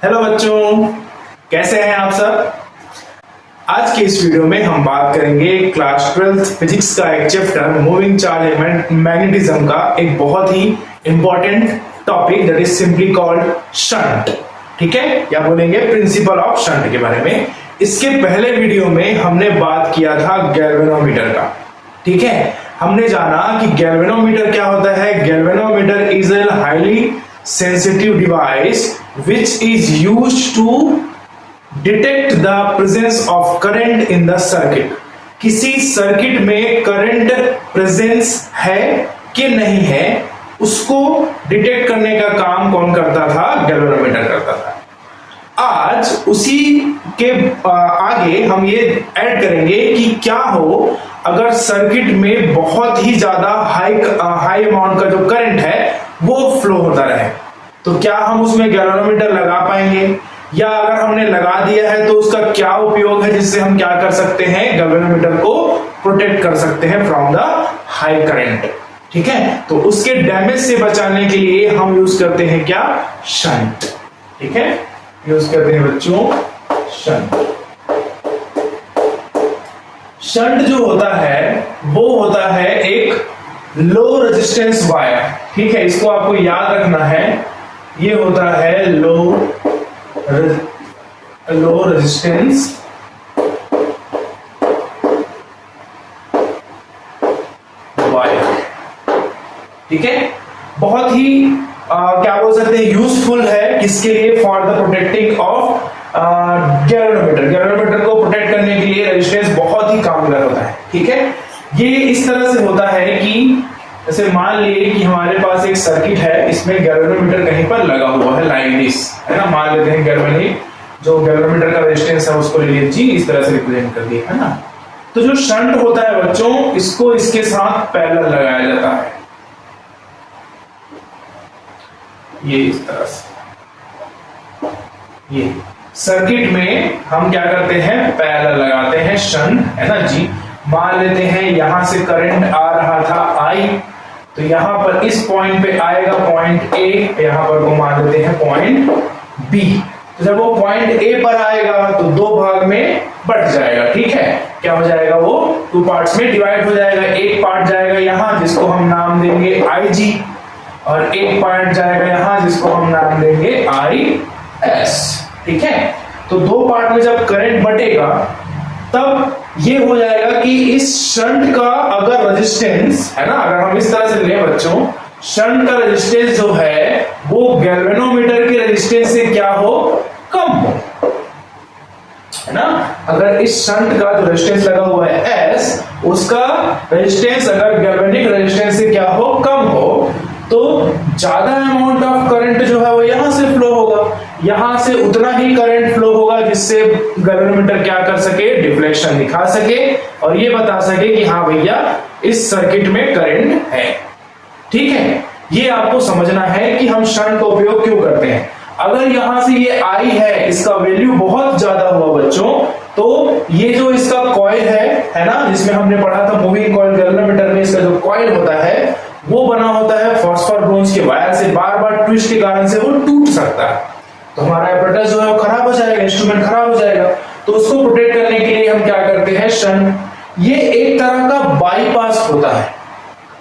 Hello बच्चों, कैसे हैं आप सब। आज के इस वीडियो में हम बात करेंगे क्लास 12 फिजिक्स का एक chapter moving charge element magnetism का एक बहुत ही important topic that is simply called shunt. ठीक है, या बोलेंगे प्रिंसिपल ऑफ शंट के बारे में। इसके पहले वीडियो में हमने बात किया था गैल्वेनोमीटर का। ठीक है, हमने जाना कि गैल्वेनोमीटर क्या होता है। Galvanometer is a highly sensitive device which is used to detect the presence of current in the circuit। किसी सर्किट में करंट प्रेजेंस है कि नहीं है उसको डिटेक्ट करने का काम कौन करता था? गैल्वेनोमीटर करता था। आज उसी के आगे हम ये ऐड करेंगे कि क्या हो अगर सर्किट में बहुत ही ज्यादा हाई अमाउंट का जो करंट है वो फ्लो होता रहे, तो क्या हम उसमें गैल्वेनोमीटर लगा पाएंगे, या अगर हमने लगा दिया है तो उसका क्या उपयोग है जिससे हम क्या कर सकते हैं, गैल्वेनोमीटर को प्रोटेक्ट कर सकते हैं फ्रॉम द हाई करंट। ठीक है, तो उसके डैमेज से बचाने के लिए हम यूज करते हैं क्या? शंट। ठीक है, यूज करते हैं बच्चों शंट। शंट जो होता है वो होता है एक लो रेजिस्टेंस वायर। ठीक है, इसको आपको याद रखना है, ये होता है लो रेजिस्टेंस वायर। ठीक है, बहुत ही क्या बोल सकते हैं, यूजफुल है किसके लिए? For the protecting of galvanometer. Galvanometer को प्रोटेक्ट करने के लिए रेजिस्टेंस बहुत ही कामगार होता है। ठीक है, ये इस तरह से होता है कि जैसे मान लिए कि हमारे पास एक सर्किट है, इसमें गैल्वेनोमीटर कहीं पर लगा हुआ है लाइक दिस, है ना। मान लेते हैं गैल्वेनिक जो गैल्वेनोमीटर का रेजिस्टेंस है उसको ले लीजिए, इस तरह से रिप्रेजेंट कर दिया, है ना। तो जो शंट होता है बच्चों, इसको इसके साथ पैरेलल लगाया जाता है, ये इस तरह से। ये सर्किट में हम क्या करते हैं? पैरेलल लगाते हैं शंट, है ना जी। मान लेते हैं यहां से करंट आ रहा था I, तो यहां पर इस पॉइंट पे आएगा पॉइंट A, यहां पर को मान लेते हैं पॉइंट B। तो जब वो पॉइंट A पर आएगा तो दो भाग में बट जाएगा। ठीक है, क्या हो जाएगा? वो टू पार्ट्स में डिवाइड हो जाएगा। एक पार्ट जाएगा यहां जिसको हम नाम देंगे IG, और एक पार्ट जाएगा यहां जिसको हम नाम देंगे IS। ठीक है, तो दो पार्ट में जब करंट बटेगा तब ये हो जाएगा कि इस शंट का अगर रेजिस्टेंस है ना, अगर हम इस तरह से लें बच्चों, शंट का रेजिस्टेंस जो है वो गैल्वेनोमीटर के रेजिस्टेंस से क्या हो? कम हो, है ना। अगर इस शंट का जो रेजिस्टेंस लगा हुआ है S, उसका रेजिस्टेंस अगर गैल्वेनिक रेजिस्टेंस से क्या हो? कम हो, तो ज्यादा अमाउंट ऑफ करंट जो है वो यहां से फ्लो होगा, यहां से उतना ही करंट फ्लो होगा जिससे गैल्वेनोमीटर क्या कर सके? डिफ्लेक्शन दिखा सके और ये बता सके कि हाँ भैया इस सर्किट में करंट है। ठीक है, ये आपको समझना है कि हम शंट का उपयोग क्यों करते हैं। अगर यहां से ये I है, इसका वैल्यू बहुत ज्यादा हुआ बच्चों, तो ये जो इसका कॉइल है ना, जिसमें हमने पढ़ा था मूविंग कॉइल, गैल्वेनोमीटर में इसका जो कॉइल होता है वो बना होता है फॉस्फर ब्रोंज के वायर से। बार बार ट्विस्ट के कारण से वो टूट सकता है, तो हमारा एपरेटस जो है वो खराब हो जाएगा, इंस्ट्रूमेंट खराब हो जाएगा। तो उसको प्रोटेक्ट करने के लिए हम क्या करते हैं? शंट। ये एक तरह का बाईपास होता है।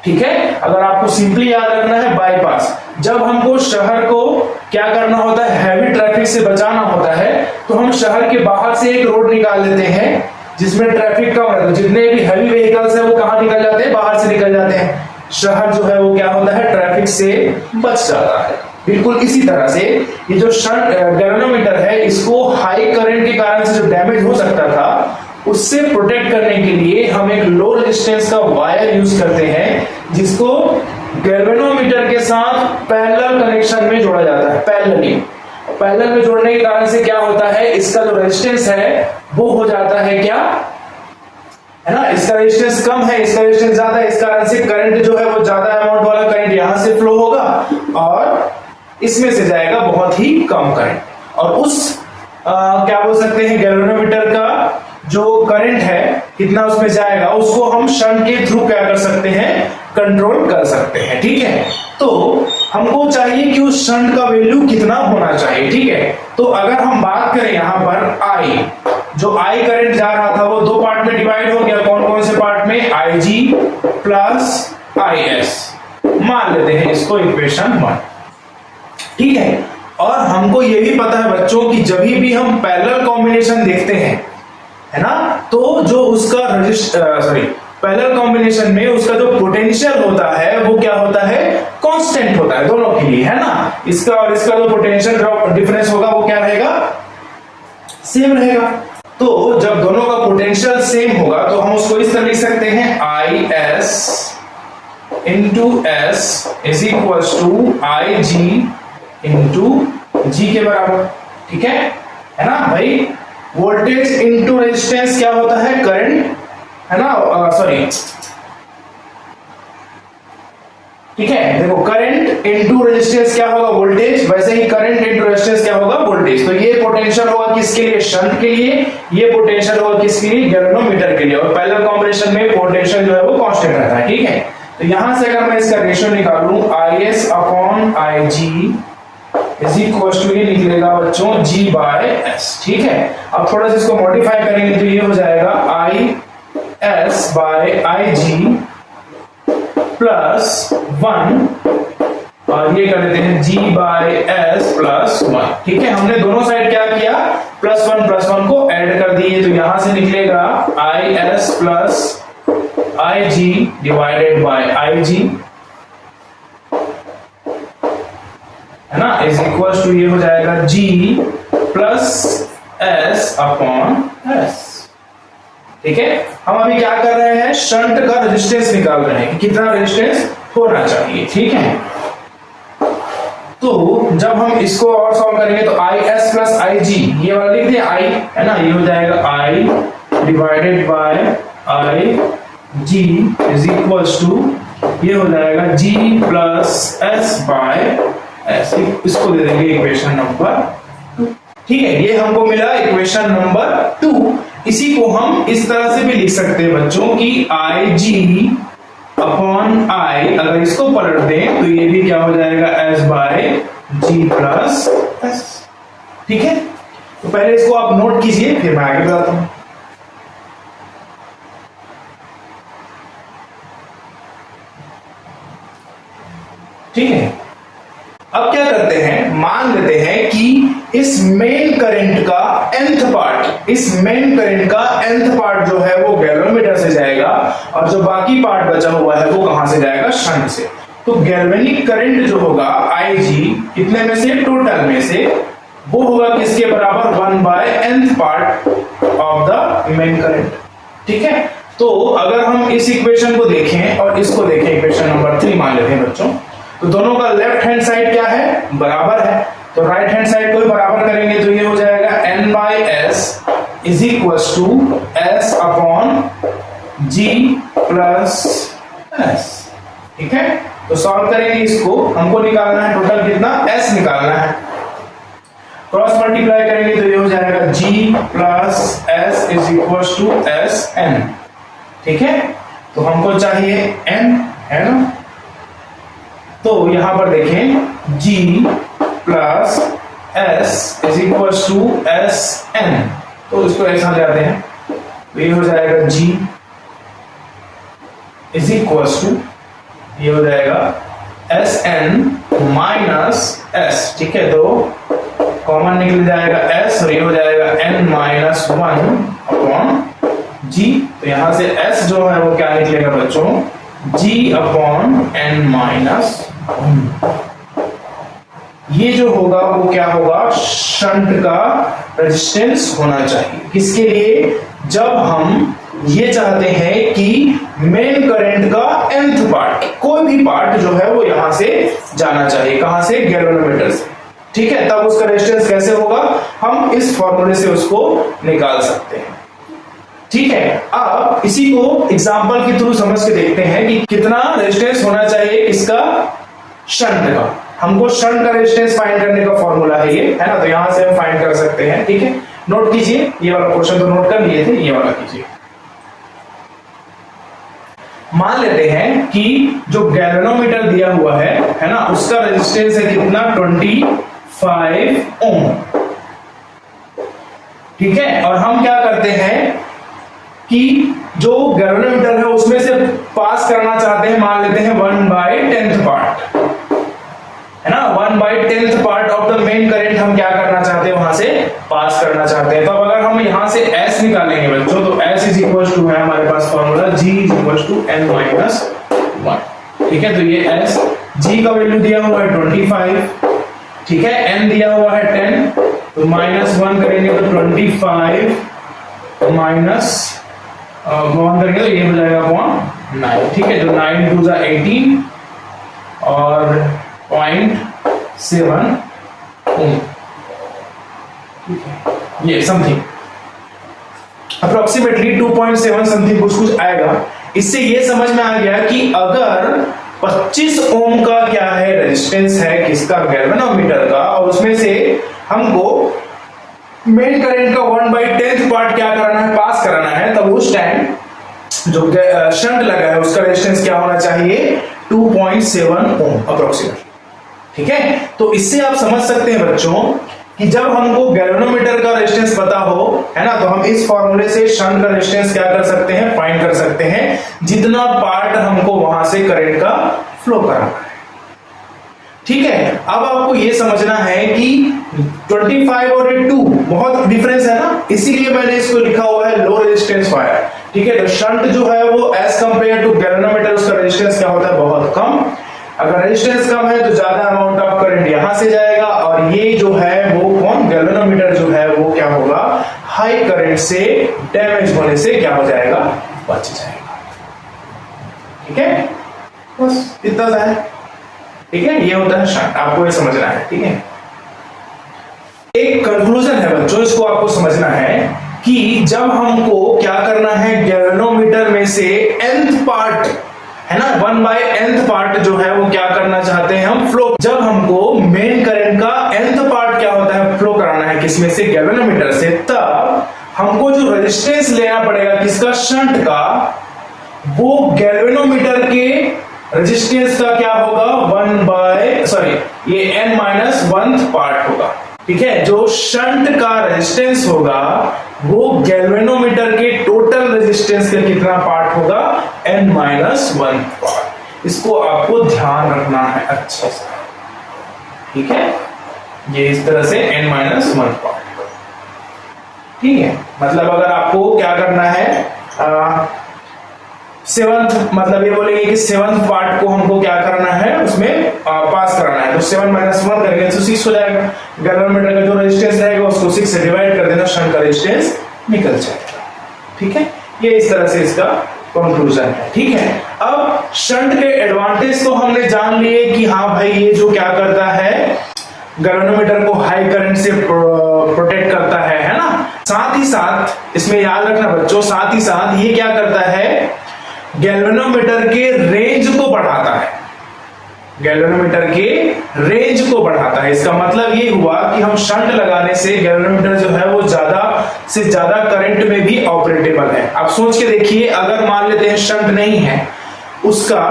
ठीक है, अगर आपको सिंपली याद रखना है, बाईपास। जब हमको शहर को क्या करना होता है? हैवी ट्रैफिक से बचाना होता है, तो हम शहर के बाहर से एक रोड निकाल लेते हैं जिसमें ट्रैफिक कम रहता है। जितने भी हैवी व्हीकल्स है वो कहां निकल जाते हैं? बाहर से निकल जाते हैं। शहर जो है वो क्या होता है? ट्रैफिक से बच जाता है। बिल्कुल इसी तरह से ये जो शंट गैल्वेनोमीटर है, इसको हाई करंट के कारण से जो डैमेज हो सकता था उससे प्रोटेक्ट करने के लिए हम एक लो रेजिस्टेंस का वायर यूज करते हैं, जिसको गैल्वेनोमीटर के साथ पैरेलल कनेक्शन में जोड़ा जाता है। पैरेलल में जोड़ने के कारण से क्या होता है? इसका जो रेजिस्टेंस है वो हो जाता है क्या, है ना। इसका रेजिस्टेंस कम है, इसका रेजिस्टेंस ज्यादा है, इस कारण से करंट जो है वो ज्यादा अमाउंट वाला करंट यहां से फ्लो होगा और इसमें से जाएगा बहुत ही कम करंट। और उस क्या बोल सकते हैं, गैल्वेनोमीटर का जो करंट है कितना उसमें जाएगा, उसको हम शंट के थ्रू क्या कर सकते हैं? कंट्रोल कर सकते हैं। ठीक है, तो हमको चाहिए कि उस शंट का वैल्यू कितना होना चाहिए, ठीक है। तो अगर हम बात करें यहां पर आई, जो आई करंट जा रहा था वो दो पार्ट में डिवाइड हो गया। कौन कौन से पार्ट में? आई जी प्लस आई एस, मान लेते हैं इसको इक्वेशन 1, ठीक है। और हमको ये भी पता है बच्चों कि जब भी हम पैरेलल कॉम्बिनेशन देखते हैं, है ना, तो जो उसका पैरेलल कॉम्बिनेशन में उसका जो पोटेंशियल होता है वो क्या होता है? कांस्टेंट होता है दोनों के लिए, है ना। इसका और इसका जो पोटेंशियल डिफरेंस होगा वो क्या रहेगा? सेम रहेगा। तो जब दोनों का पोटेंशियल सेम होगा तो हम उसको इस तरह लिख सकते हैं, I S into S is equal to I G into G के बराबर, ठीक है ना भाई। वोल्टेज इंटू रेजिस्टेंस क्या होता है? करंट, है ना, सॉरी, ठीक है। देखो करंट इंटू रेजिस्टेंस क्या होगा? वोल्टेज। वैसे ही करंट इंटू रेजिस्टेंस क्या होगा? वोल्टेज। तो ये पोटेंशियल होगा किसके लिए? शंट के लिए। ये पोटेंशियल होगा किसके लिए? गैल्वेनोमीटर के लिए। और पैरेलल कॉम्बिनेशन में पोटेंशियल जो है वो कांस्टेंट रहता है, ठीक है। तो यहां से अगर मैं इसका रेशियो निकालूं, I S upon I G is equal to, ये निकलेगा बच्चों G बाय S, ठीक है। अब थोड़ा सा इसको मॉडिफाई करेंगे तो ये हो जाएगा I S by I G plus 1, और ये कर देते हैं G बाय एस प्लस 1, ठीक है। हमने दोनों साइड क्या किया? प्लस वन को ऐड कर दिए, तो यहां से निकलेगा I S plus I G divided by I G, है ना, इज इक्वल टू, ये हो जाएगा G plus S upon S, ठीक है। हम अभी क्या कर रहे हैं? शंट का रेजिस्टेंस निकाल रहे हैं कि कितना रेजिस्टेंस होना चाहिए, ठीक है। तो जब हम इसको और सॉल्व करेंगे तो आई एस प्लस आई जी, ये वाला लिख दिया आई, है ना, ये हो जाएगा I divided by I G is equal to, ये हो जाएगा G plus S by S। इसको दे देंगे इक्वेशन नंबर 2, ठीक है। ये हमको मिला इक्वेशन नंबर 2। इसी को हम इस तरह से भी लिख सकते हैं बच्चों कि आई जी अपॉन आई, अगर इसको पलट दें तो ये भी क्या हो जाएगा? S बाय जी प्लस S, ठीक है। तो पहले इसको आप नोट कीजिए, फिर मैं आगे बताता हूं। ठीक है। अब क्या करते हैं? मान लेते हैं कि इस मेन करंट का nth पार्ट, इस मेन करंट का nth पार्ट जो है वो गैल्वेनोमीटर से जाएगा, और जो बाकी पार्ट बचा हुआ है वो कहां से जाएगा? शंट से। तो गैल्वेनिक करंट जो होगा Ig कितने में से? टोटल में से, वो होगा किसके बराबर? 1 by nth part of the main current, ठीक है। तो अगर हम इस इक्वेशन को देखें और इसको देखें, इक्वेशन नंबर 3 मान लेते हैं बच्चों, तो दोनों का लेफ्ट हैंड साइड क्या है? बराबर है। तो राइट हैंड साइड को भी बराबर करेंगे तो ये हो जाएगा n by S is equal to S upon G plus S, ठीक है। तो सॉल्व करेंगे इसको, हमको निकालना है टोटल कितना? s निकालना है। क्रॉस मल्टीप्लाई करेंगे तो ये हो जाएगा g plus S is equal to S N, ठीक है। तो हमको चाहिए n, है ना। तो यहां पर देखें G plus S is equal to S N, तो इसको ऐसा ले आते हैं तो ये हो जाएगा G इज इक्वल टू, ये हो जाएगा एस एन माइनस एस, ठीक है। तो कॉमन निकल जाएगा s और ये हो जाएगा n माइनस 1 अपॉन G। तो यहां से s जो है वो क्या निकलेगा बच्चों? G upon n minus 1। ये जो होगा वो क्या होगा? शंट का रेजिस्टेंस होना चाहिए। किसके लिए? जब हम ये चाहते हैं कि मेन करंट का nth पार्ट, कोई भी पार्ट जो है वो यहां से जाना चाहिए। कहां से? गैल्वेनोमीटर से, ठीक है। तब उसका रेजिस्टेंस कैसे होगा? हम इस फॉर्मूले से उसको निकाल सकते हैं, ठीक है। अब इसी को एग्जांपल के थ्रू समझ के देखते हैं कि कितना रेजिस्टेंस होना चाहिए इसका? शंट का। हमको शंट का रेजिस्टेंस फाइंड करने का फॉर्मूला है ये, है ना। तो यहां से हम फाइंड कर सकते हैं, ठीक है। नोट कीजिए, ये वाला क्वेश्चन तो नोट कर लिए थे, ये वाला कीजिए। मान लेते हैं कि जो गैल्वेनोमीटर दिया हुआ है ना, उसका रेजिस्टेंस है कितना 25 ओम। ठीक है, और हम क्या करते हैं कि जो गैल्वेनोमीटर है उसमें से पास करना चाहते हैं, मान लेते हैं 1/10 पार्ट, है ना, 1/10 part of the main current हम क्या करना चाहते हैं, वहां से पास करना चाहते हैं। तो अब अगर हम यहां से S निकालेंगे बच्चों, तो S इज इक्वल टू है हमारे पास formula G is equal to N-1। ठीक है, तो ये S, G का वैल्यू दिया हुआ है 25, ठीक है, N दिया हुआ है 10, तो -1 करेंगे तो 25 माइनस 1 करेंगे तो ये हो जाएगा 9। ठीक है, तो 9 2 जा 18 और 0.7 ओम। ठीक है, ये समथिंग अप्रोक्सीमेटली 2.7 समथिंग कुछ आएगा। इससे ये समझ में आ गया कि अगर 25 ओम का क्या है रेजिस्टेंस है किसका, गैल्वेनोमीटर का, और उसमें से हमको मेन करंट का 1/10 पार्ट क्या कराना है, पास कराना है, तब उस टाइम जो शंट लगा है उसका रेजिस्टेंस क्या होना चाहिए, 2.7 ओम अप्रोक्सीमेटली। ठीक है, तो इससे आप समझ सकते हैं बच्चों कि जब हमको गैल्वेनोमीटर का रेजिस्टेंस पता हो, है ना, तो हम इस फॉर्मूले से शंट का रेजिस्टेंस क्या कर सकते हैं, फाइंड कर सकते हैं, जितना पार्ट हमको वहां से करंट का फ्लो कराना है। ठीक है, अब आपको यह समझना है कि 25 और 2 बहुत डिफरेंस है ना, इसीलिए मैंने इसको लिखा हुआ है लो रेजिस्टेंस वायर। ठीक है, तो शंट जो है वो एज कंपेयर टू गैल्वेनोमीटर उसका रेजिस्टेंस क्या होता है, बहुत कम। अगर रेजिस्टेंस कम है तो ज्यादा अमाउंट ऑफ करंट यहां से जाएगा, और ये जो है वो कौन, गैल्वेनोमीटर जो है वो क्या होगा, हाई करंट से डैमेज होने से क्या हो जाएगा, बच जाएगा। ठीक है, बस इतना सा है। ठीक है, ये होता है शंट, आपको ये समझना है। ठीक है, एक कंक्लूजन है बच्चों, इसको आपको समझना है कि जब हमको क्या करना है, गैल्वेनोमीटर में से nth पार्ट है ना, 1/nth पार्ट जो है वो क्या करना चाहते हैं हम, फ्लो। जब हमको मेन करंट का nth पार्ट क्या होता है, फ्लो कराना है, किसमें से, गैल्वेनोमीटर से, तब हमको जो रेजिस्टेंस लेना पड़ेगा किसका, शंट का, वो गैल्वेनोमीटर के रेजिस्टेंस का क्या होगा, ये n-1th पार्ट होगा। ठीक है, जो शंट का रेजिस्टेंस होगा वो गैल्वेनोमीटर के टोटल रेजिस्टेंस का कितना पार्ट होगा, n-1 पार्ट। इसको आपको ध्यान रखना है अच्छे से। ठीक है, ये इस तरह से n-1 पार्ट। ठीक है, मतलब अगर आपको क्या करना है, सेवंथ, मतलब ये बोलेंगे कि 7th पार्ट को हमको क्या करना है, उसमें पास कराना है, तो 7 - 1 करेंगे तो 6 हो जाएगा। गैल्वेनोमीटर का जो रेजिस्टेंस रहेगा उसको 6 से डिवाइड कर देना, शंट का रेजिस्टेंस निकल जाएगा। ठीक है, ये इस तरह से इसका कंक्लूजन है। ठीक है, अब शंट के एडवांटेज तो हमने जान लिए कि हाँ भाई ये जो क्या करता है, गैल्वेनोमीटर को हाई करंट से प्रोटेक्ट करता है ना। साथ ही साथ इसमें याद रखना बच्चों, साथ ही साथ ये क्या करता है, गैल्वेनोमीटर के रेंज को बढ़ाता है, गैल्वेनोमीटर के रेंज को बढ़ाता है। इसका मतलब ये हुआ कि हम शंट लगाने से गैल्वेनोमीटर जो है वो ज्यादा से ज्यादा करंट में भी ऑपरेटेबल है। आप सोच के देखिए, अगर मान लेते हैं शंट नहीं है, उसका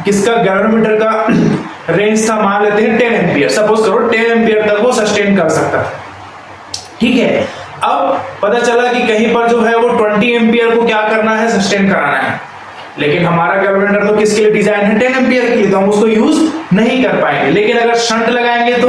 किसका, गैल्वेनोमीटर का रेंज था मान लेते हैं 10 एम्पियर, सपोज करो 10 एम्पियर तक वो सस्टेन कर सकता है। ठीक है, अब पता चला कि कहीं पर जो है वो 20 एम्पियर को क्या करना है, सस्टेन कराना है, लेकिन हमारा गैल्वेनोमीटर तो किसके लिए डिजाइन है, 10 एम्पियर के लिए, तो हम उसको यूज नहीं कर पाएंगे। लेकिन अगर शंट लगाएंगे तो,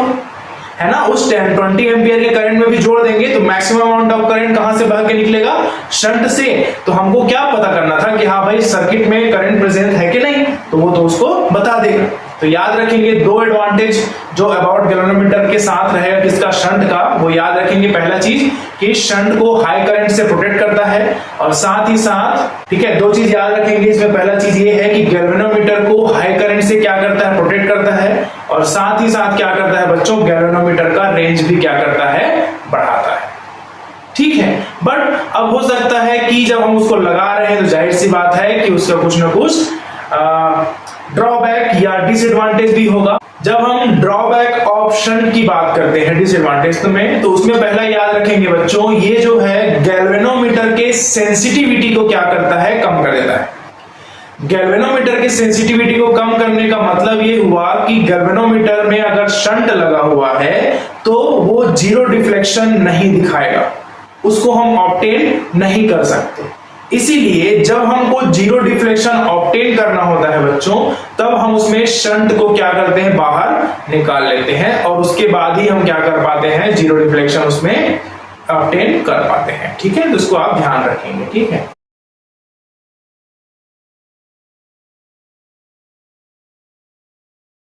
है ना, उस 20 एम्पियर के करंट में भी जोड़ देंगे तो मैक्सिमम अमाउंट ऑफ करंट कहां से बह के निकलेगा, शंट से। तो हमको क्या पता करना था कि हाँ भाई सर्किट में करंट प्रेजेंट है कि नहीं, तो वो तो उसको बता देगा। तो याद रखेंगे दो एडवांटेज जो अबाउट गैल्वेनोमीटर के साथ रहेगा किसका, शंट का, वो याद रखेंगे। पहला चीज कि शंट को हाई करंट से प्रोटेक्ट करता है, और साथ ही साथ, ठीक है, दो चीज याद रखेंगे इसमें। पहला चीज ये है कि गैल्वेनोमीटर को हाई करंट से क्या करता है, प्रोटेक्ट करता है, और साथ ही साथ क्या करता है बच्चों, गैल्वेनोमीटर का रेंज भी क्या करता है, बढ़ाता है। ठीक है, बट अब हो सकता है कि जब हम उसको लगा रहे हैं तो जाहिर सी बात है कि उसका कुछ ना कुछ ड्रॉबैक या डिसएडवांटेज भी होगा। जब हम ड्रॉबैक ऑप्शन की बात करते हैं डिसएडवांटेज में, तो उसमें पहला याद रखेंगे बच्चों, ये जो है गैल्वेनोमीटर के सेंसिटिविटी को क्या करता है, कम कर देता है। गैल्वेनोमीटर की सेंसिटिविटी को कम करने का मतलब ये हुआ कि गैल्वेनोमीटर में अगर शंट लगा हुआ है तो वो जीरो डिफ्लेक्शन नहीं दिखाएगा, उसको हम ऑब्टेन नहीं कर सकते। इसीलिए जब हमको जीरो डिफ्लेक्शन ऑब्टेन करना होता है बच्चों, तब हम उसमें शंट को क्या करते हैं, बाहर निकाल लेते हैं और उसके बाद ही हम क्या कर पाते हैं, जीरो डिफ्लेक्शन उसमें ऑब्टेन कर पाते हैं। ठीक है, तो इसको आप ध्यान रखेंगे। ठीक है।